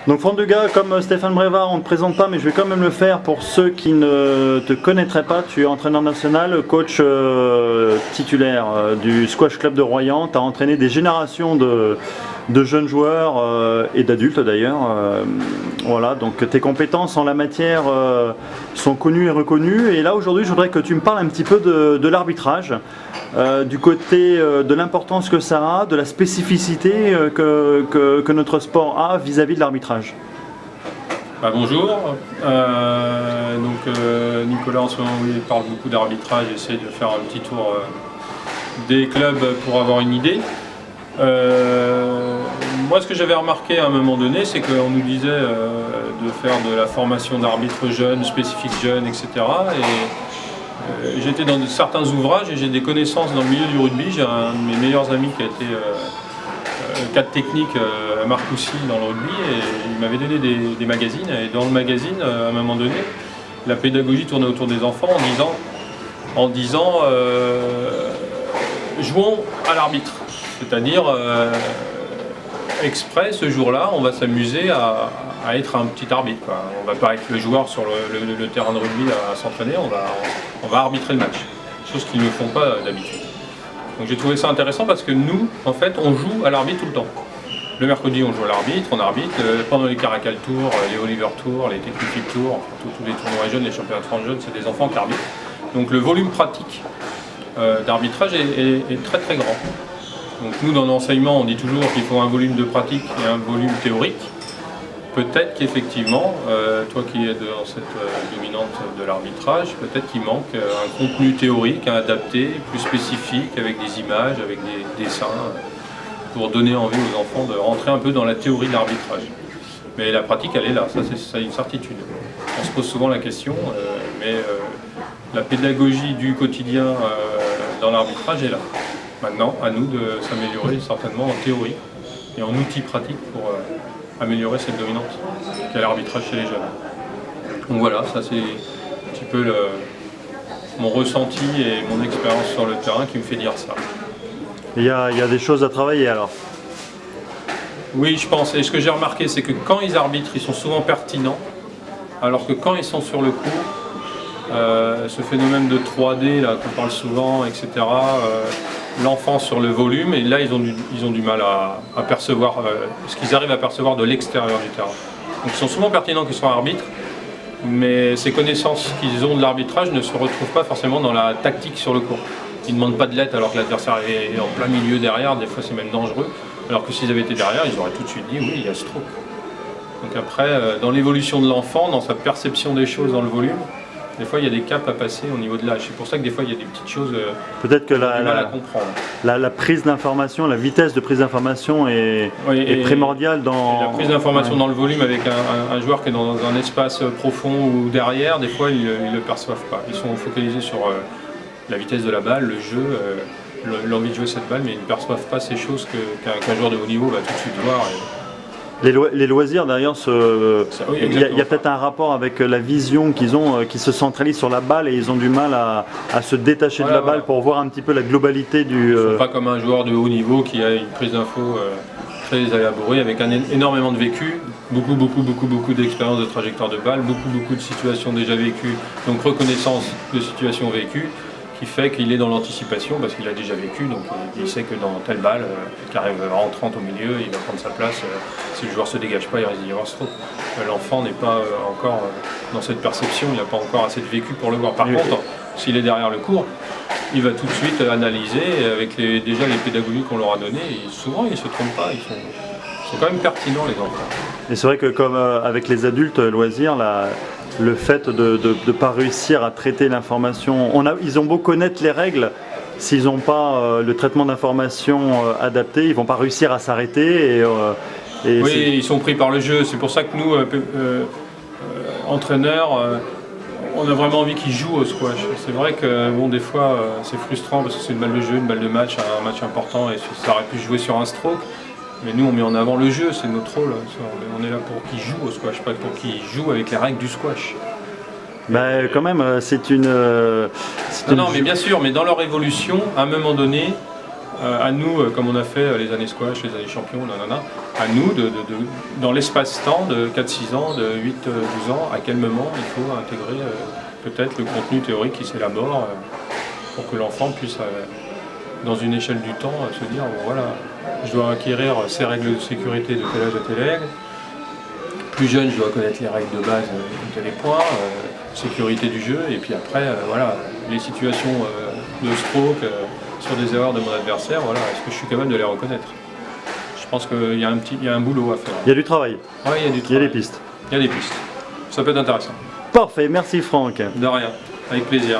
Donc Franck Dugas, comme Stéphane Brevard, on ne te présente pas, mais je vais quand même le faire pour ceux qui ne te connaîtraient pas. Tu es entraîneur national, coach titulaire du Squash Club de Royan. Tu as entraîné des générations de jeunes joueurs et d'adultes d'ailleurs. Voilà, donc tes compétences en la matière sont connues et reconnues. Et là aujourd'hui, je voudrais que tu me parles un petit peu de l'arbitrage, du côté de l'importance que ça a, de la spécificité que notre sport a vis-à-vis de l'arbitrage. Bonjour, Nicolas en ce moment il parle beaucoup d'arbitrage, essaie de faire un petit tour des clubs pour avoir une idée. Moi ce que j'avais remarqué à un moment donné, c'est qu'on nous disait de faire de la formation d'arbitres jeunes, spécifiques jeunes, etc. Et j'étais dans certains ouvrages et j'ai des connaissances dans le milieu du rugby. J'ai un de mes meilleurs amis qui a été cadre technique à Marcoussis dans le rugby et il m'avait donné des magazines. Et dans le magazine, à un moment donné, la pédagogie tournait autour des enfants en disant jouons à l'arbitre. C'est-à-dire exprès ce jour-là, on va s'amuser à être un petit arbitre, quoi. On ne va pas être le joueur sur le terrain de rugby à s'entraîner, on va arbitrer le match. Chose qu'ils ne font pas d'habitude. Donc j'ai trouvé ça intéressant parce que nous, en fait, on joue à l'arbitre tout le temps. Le mercredi, on joue à l'arbitre, on arbitre. Pendant les Caracal Tours, les Oliver Tours, les Technical Tours, enfin, tous les tournois jeunes, les championnats de France jeunes, c'est des enfants qui arbitrent. Donc le volume pratique d'arbitrage est très très grand. Donc nous, dans l'enseignement, on dit toujours qu'il faut un volume de pratique et un volume théorique. Peut-être qu'effectivement, toi qui es dans cette dominante de l'arbitrage, peut-être qu'il manque un contenu théorique adapté, plus spécifique, avec des images, avec des dessins, pour donner envie aux enfants de rentrer un peu dans la théorie de l'arbitrage. Mais la pratique, elle est là, ça c'est une certitude. On se pose souvent la question, mais la pédagogie du quotidien dans l'arbitrage est là. Maintenant, à nous de s'améliorer certainement en théorie et en outils pratiques pour améliorer cette dominante qu'est l'arbitrage chez les jeunes. Donc voilà, ça c'est un petit peu mon ressenti et mon expérience sur le terrain qui me fait dire ça. Il y a des choses à travailler alors. Oui, je pense. Et ce que j'ai remarqué, c'est que quand ils arbitrent, ils sont souvent pertinents, alors que quand ils sont sur le coup, ce phénomène de 3D là qu'on parle souvent, etc., l'enfant sur le volume, et là ils ont du mal à percevoir ce qu'ils arrivent à percevoir de l'extérieur du terrain. Donc ils sont souvent pertinents qu'ils soient arbitres, mais ces connaissances qu'ils ont de l'arbitrage ne se retrouvent pas forcément dans la tactique sur le court. Ils ne demandent pas de l'aide alors que l'adversaire est en plein milieu derrière, des fois c'est même dangereux, alors que s'ils avaient été derrière, ils auraient tout de suite dit oui, il y a stroke. Donc après, dans l'évolution de l'enfant, dans sa perception des choses dans le volume, des fois, il y a des caps à passer au niveau de l'âge. C'est pour ça que des fois, il y a des petites choses peut-être que mal à comprendre. La prise d'information, la vitesse de prise d'information est primordiale dans... La prise d'information dans le volume avec un joueur qui est dans un espace profond ou derrière, des fois, ils ne le perçoivent pas. Ils sont focalisés sur la vitesse de la balle, le jeu, l'envie de jouer cette balle, mais ils ne perçoivent pas ces choses qu'un joueur de haut niveau va tout de suite voir. Les loisirs d'ailleurs, il y a peut-être un rapport avec la vision qu'ils ont, qui se centralise sur la balle et ils ont du mal à se détacher de la balle pour voir un petit peu la globalité du... Ils ne sont pas comme un joueur de haut niveau qui a une prise d'info très élaborée avec énormément de vécu, beaucoup d'expérience de trajectoire de balle, beaucoup de situations déjà vécues, donc reconnaissance de situations vécues, qui fait qu'il est dans l'anticipation parce qu'il a déjà vécu, donc il sait que dans telle balle qui arrive rentrante au milieu, il va prendre sa place. Si le joueur ne se dégage pas, il risque d'y avoir stroke. L'enfant n'est pas encore dans cette perception, il n'a pas encore assez de vécu pour le voir. Par contre, s'il est derrière le cours, il va tout de suite analyser avec déjà les pédagogies qu'on leur a données. Et souvent, ils ne se trompent pas, ils sont quand même pertinents les enfants. Et c'est vrai que comme avec les adultes loisirs, le fait de ne pas réussir à traiter l'information, ils ont beau connaître les règles, s'ils n'ont pas le traitement d'information adapté, ils ne vont pas réussir à s'arrêter. Oui, ils sont pris par le jeu. C'est pour ça que nous, entraîneurs, on a vraiment envie qu'ils jouent au squash. C'est vrai que des fois, c'est frustrant parce que c'est une balle de jeu, une balle de match, un match important, et ça aurait pu jouer sur un stroke. Mais nous, on met en avant le jeu, c'est notre rôle. On est là pour qu'ils jouent au squash, pas pour qu'ils jouent avec les règles du squash. Quand même, c'est une... Non, mais bien sûr, mais dans leur évolution, à un moment donné, à nous, comme on a fait les années squash, les années champions, nanana, à nous, dans l'espace-temps de 4-6 ans, de 8-12 ans, à quel moment il faut intégrer peut-être le contenu théorique qui s'élabore pour que l'enfant puisse, dans une échelle du temps, se dire, bon voilà, je dois acquérir ces règles de sécurité de tel âge à tel âge. Plus jeune, je dois connaître les règles de base, les points, sécurité du jeu, et puis après, voilà, les situations de stroke sur des erreurs de mon adversaire, voilà, est-ce que je suis capable de les reconnaître? Je pense qu'il y a un boulot à faire. Il y a du travail. Ouais, il y a du travail. Il y a des pistes. Il y a des pistes. Ça peut être intéressant. Parfait, merci Franck. De rien, avec plaisir.